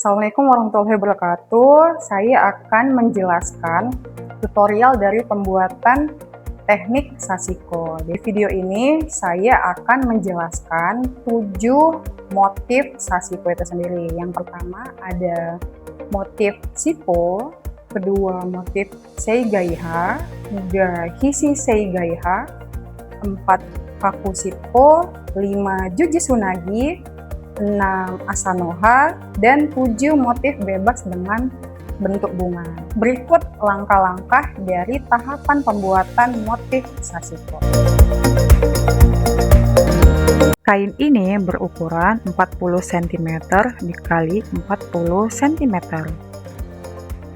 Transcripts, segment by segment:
Assalamualaikum warahmatullahi wabarakatuh. Saya akan menjelaskan tutorial dari pembuatan teknik sashiko. Di video ini saya akan menjelaskan 7 motif sashiko itu sendiri. Yang pertama ada motif shippo, kedua motif seigaiha, 3 hishi seigaiha, 4 kaku shippo, 5 juji tsunagi, 6 asanoha, dan 7 motif bebas dengan bentuk bunga. Berikut langkah-langkah dari tahapan pembuatan motif sashiko. Kain ini berukuran 40 cm dikali 40 cm.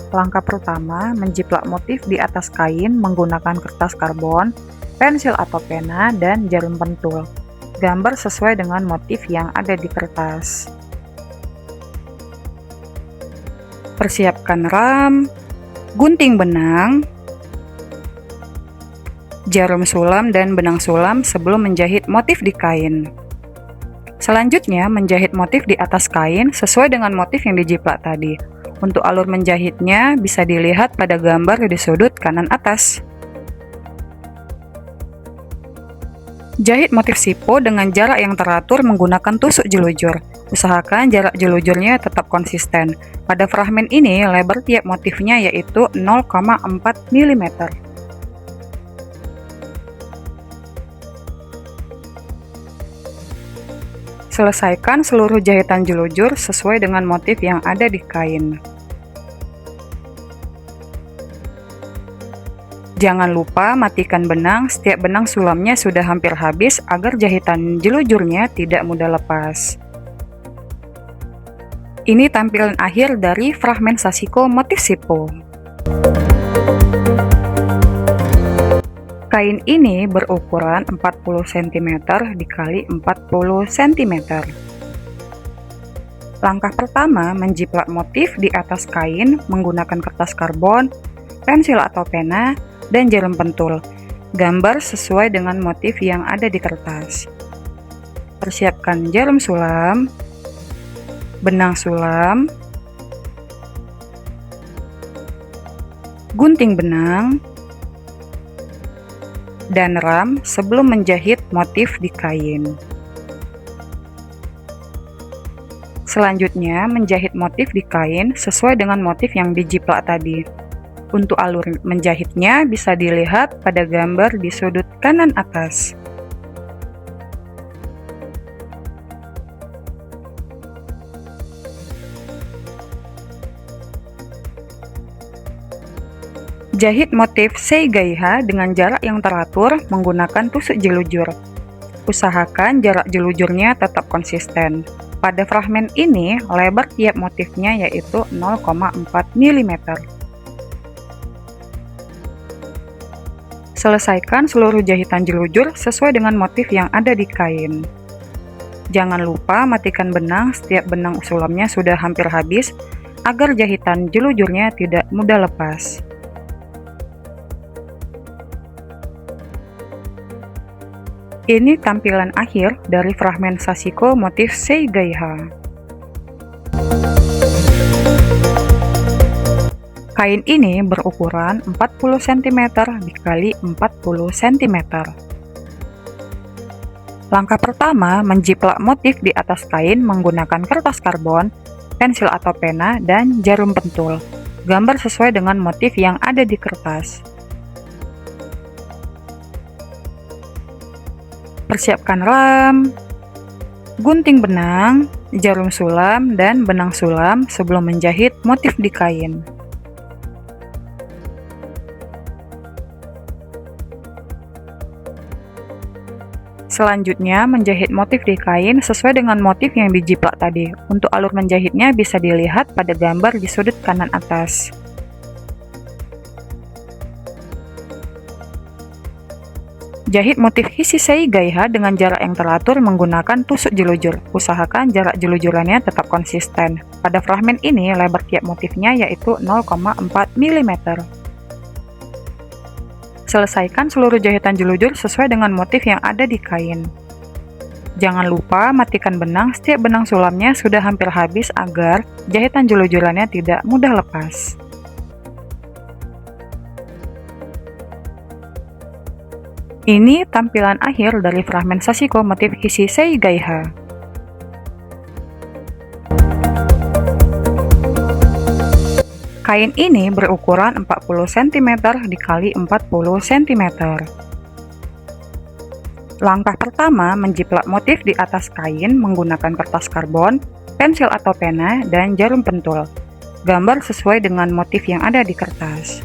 Langkah pertama, menjiplak motif di atas kain menggunakan kertas karbon, pensil atau pena, dan jarum pentul. Gambar sesuai dengan motif yang ada di kertas. Persiapkan ram, gunting benang, jarum sulam, dan benang sulam sebelum menjahit motif di kain. Selanjutnya, menjahit motif di atas kain sesuai dengan motif yang dijiplak tadi. Untuk alur menjahitnya bisa dilihat pada gambar di sudut kanan atas. Jahit motif shippo dengan jarak yang teratur menggunakan tusuk jelujur. Usahakan jarak jelujurnya tetap konsisten. Pada fragmen ini, lebar tiap motifnya yaitu 0,4 mm. Selesaikan seluruh jahitan jelujur sesuai dengan motif yang ada di kain. Jangan lupa matikan benang setiap benang sulamnya sudah hampir habis agar jahitan jelujurnya tidak mudah lepas. Ini tampilan akhir dari fragmen sashiko motif shippo. Kain ini berukuran 40 cm dikali 40 cm. Langkah pertama, menjiplak motif di atas kain menggunakan kertas karbon, pensil atau pena, dan jarum pentul. Gambar sesuai dengan motif yang ada di kertas. Persiapkan jarum sulam, benang sulam, gunting benang, dan ram sebelum menjahit motif di kain. Selanjutnya, menjahit motif di kain sesuai dengan motif yang dijiplak tadi. Untuk alur menjahitnya bisa dilihat pada gambar di sudut kanan atas. Jahit motif seigaiha dengan jarak yang teratur menggunakan tusuk jelujur. Usahakan jarak jelujurnya tetap konsisten. Pada fragmen ini, lebar tiap motifnya yaitu 0,4 mm. Selesaikan seluruh jahitan jelujur sesuai dengan motif yang ada di kain. Jangan lupa matikan benang setiap benang sulamnya sudah hampir habis agar jahitan jelujurnya tidak mudah lepas. Ini tampilan akhir dari fragmen sashiko motif seigaiha. Kain ini berukuran 40 cm dikali 40 cm. Langkah pertama, menjiplak motif di atas kain menggunakan kertas karbon, pensil atau pena, dan jarum pentul. Gambar sesuai dengan motif yang ada di kertas. Persiapkan ram, gunting benang, jarum sulam, dan benang sulam sebelum menjahit motif di kain. Selanjutnya, menjahit motif di kain sesuai dengan motif yang dijiplak tadi. Untuk alur menjahitnya bisa dilihat pada gambar di sudut kanan atas. Jahit motif hishi seigaiha dengan jarak yang teratur menggunakan tusuk jelujur. Usahakan jarak jelujurannya tetap konsisten. Pada fragmen ini, lebar tiap motifnya yaitu 0,4 mm. Selesaikan seluruh jahitan jelujur sesuai dengan motif yang ada di kain. Jangan lupa matikan benang setiap benang sulamnya sudah hampir habis agar jahitan julu-julannya tidak mudah lepas. Ini tampilan akhir dari fragmen sashiko motif Hishi Seigaiha. Kain ini berukuran 40 cm dikali 40 cm. Langkah pertama, menjiplak motif di atas kain menggunakan kertas karbon, pensil atau pena, dan jarum pentul. Gambar sesuai dengan motif yang ada di kertas.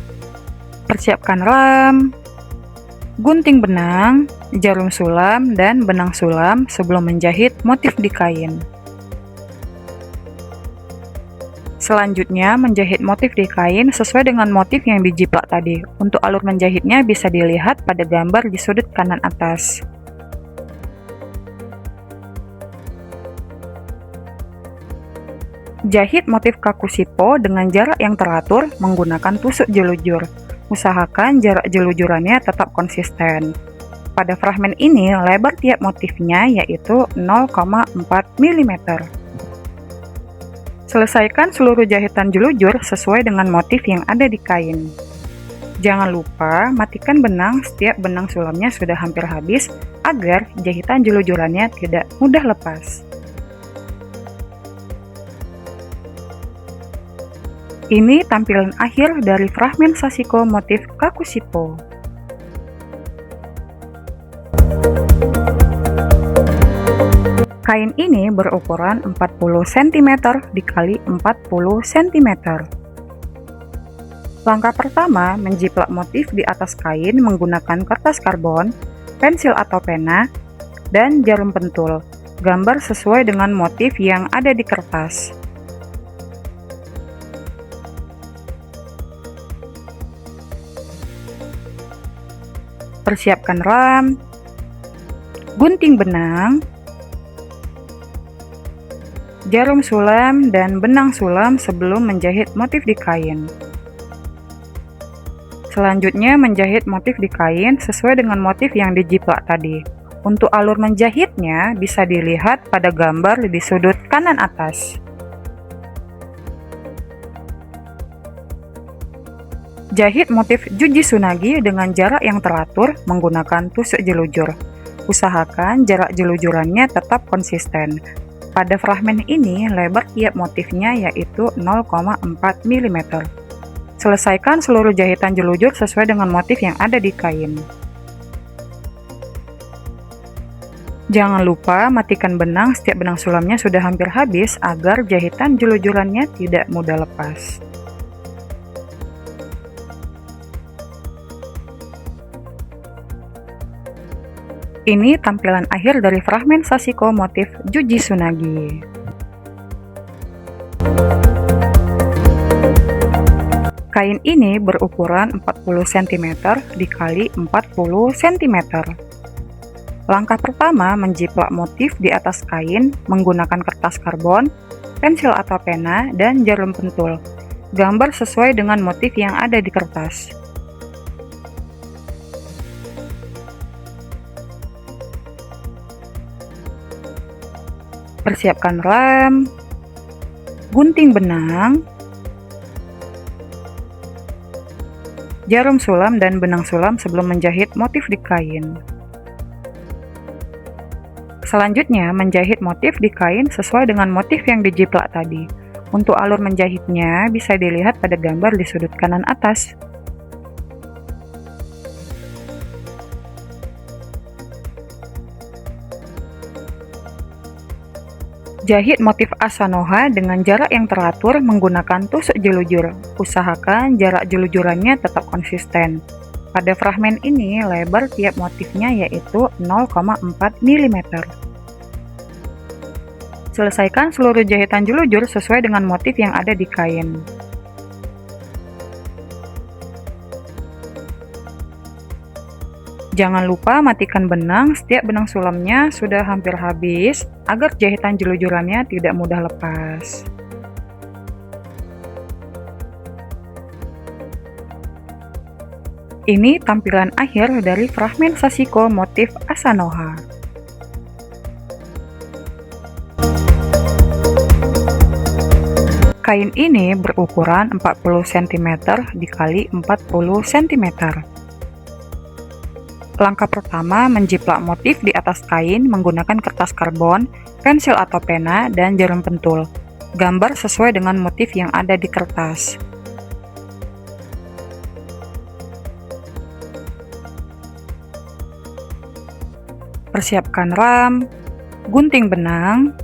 Persiapkan lem, gunting benang, jarum sulam, dan benang sulam sebelum menjahit motif di kain. Selanjutnya, menjahit motif di kain sesuai dengan motif yang dijiplak tadi. Untuk alur menjahitnya bisa dilihat pada gambar di sudut kanan atas. Jahit motif kakushipo dengan jarak yang teratur menggunakan tusuk jelujur. Usahakan jarak jelujurannya tetap konsisten. Pada fragmen ini, lebar tiap motifnya yaitu 0,4 mm. Selesaikan seluruh jahitan jelujur sesuai dengan motif yang ada di kain. Jangan lupa matikan benang setiap benang sulamnya sudah hampir habis agar jahitan jelujurannya tidak mudah lepas. Ini tampilan akhir dari fragmen sashiko motif kakushipo. Kain ini berukuran 40 cm dikali 40 cm. Langkah pertama, menjiplak motif di atas kain menggunakan kertas karbon, pensil atau pena, dan jarum pentul. Gambar sesuai dengan motif yang ada di kertas. Persiapkan lem, gunting benang, jarum sulam, dan benang sulam sebelum menjahit motif di kain. Selanjutnya menjahit motif di kain sesuai dengan motif yang dijiplak tadi. Untuk alur menjahitnya bisa dilihat pada gambar di sudut kanan atas. Jahit motif Juji Tsunagi dengan jarak yang teratur menggunakan tusuk jelujur. Usahakan jarak jelujurannya tetap konsisten. Pada fragmen ini, lebar tiap motifnya yaitu 0,4 mm. Selesaikan seluruh jahitan jelujur sesuai dengan motif yang ada di kain. Jangan lupa matikan benang setiap benang sulamnya sudah hampir habis agar jahitan jelujurannya tidak mudah lepas. Ini tampilan akhir dari fragmen sashiko motif Juji Tsunagi. Kain ini berukuran 40 cm dikali 40 cm. Langkah pertama, menjiplak motif di atas kain menggunakan kertas karbon, pensil atau pena, dan jarum pentul. Gambar sesuai dengan motif yang ada di kertas. Persiapkan lem, gunting benang, jarum sulam, dan benang sulam sebelum menjahit motif di kain. Selanjutnya, menjahit motif di kain sesuai dengan motif yang dijiplak tadi. Untuk alur menjahitnya bisa dilihat pada gambar di sudut kanan atas. Jahit motif Asanoha dengan jarak yang teratur menggunakan tusuk jelujur. Usahakan jarak jelujurannya tetap konsisten. Pada fragmen ini, lebar tiap motifnya yaitu 0,4 mm. Selesaikan seluruh jahitan jelujur sesuai dengan motif yang ada di kain. Jangan lupa matikan benang setiap benang sulamnya sudah hampir habis agar jahitan jelujurannya tidak mudah lepas. Ini tampilan akhir dari fragmen sashiko motif Asanoha. Kain ini berukuran 40 cm dikali 40 cm. Langkah pertama, menjiplak motif di atas kain menggunakan kertas karbon, pensil atau pena, dan jarum pentul. Gambar sesuai dengan motif yang ada di kertas. Persiapkan ram, gunting benang,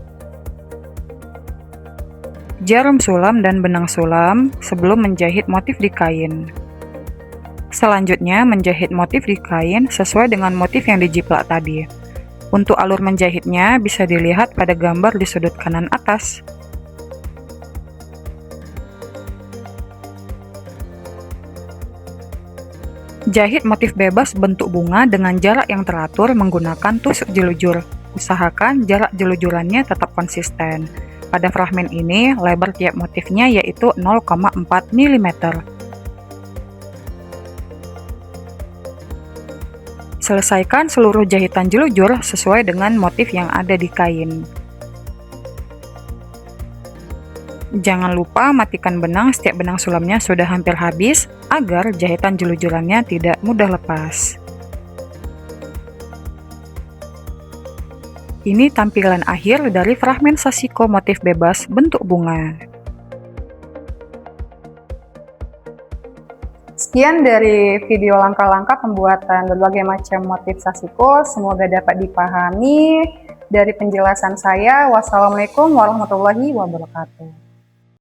jarum sulam dan benang sulam sebelum menjahit motif di kain. Selanjutnya, menjahit motif di kain sesuai dengan motif yang dijiplak tadi. Untuk alur menjahitnya bisa dilihat pada gambar di sudut kanan atas. Jahit motif bebas bentuk bunga dengan jarak yang teratur menggunakan tusuk jelujur. Usahakan jarak jelujurannya tetap konsisten. Pada fragmen ini, lebar tiap motifnya yaitu 0,4 mm. Selesaikan seluruh jahitan jelujur sesuai dengan motif yang ada di kain. Jangan lupa matikan benang setiap benang sulamnya sudah hampir habis, agar jahitan jelujurannya tidak mudah lepas. Ini tampilan akhir dari fragmen sashiko motif bebas bentuk bunga. Sekian dari video langkah-langkah pembuatan berbagai macam motif sashiko, semoga dapat dipahami. Dari penjelasan saya, wassalamualaikum warahmatullahi wabarakatuh.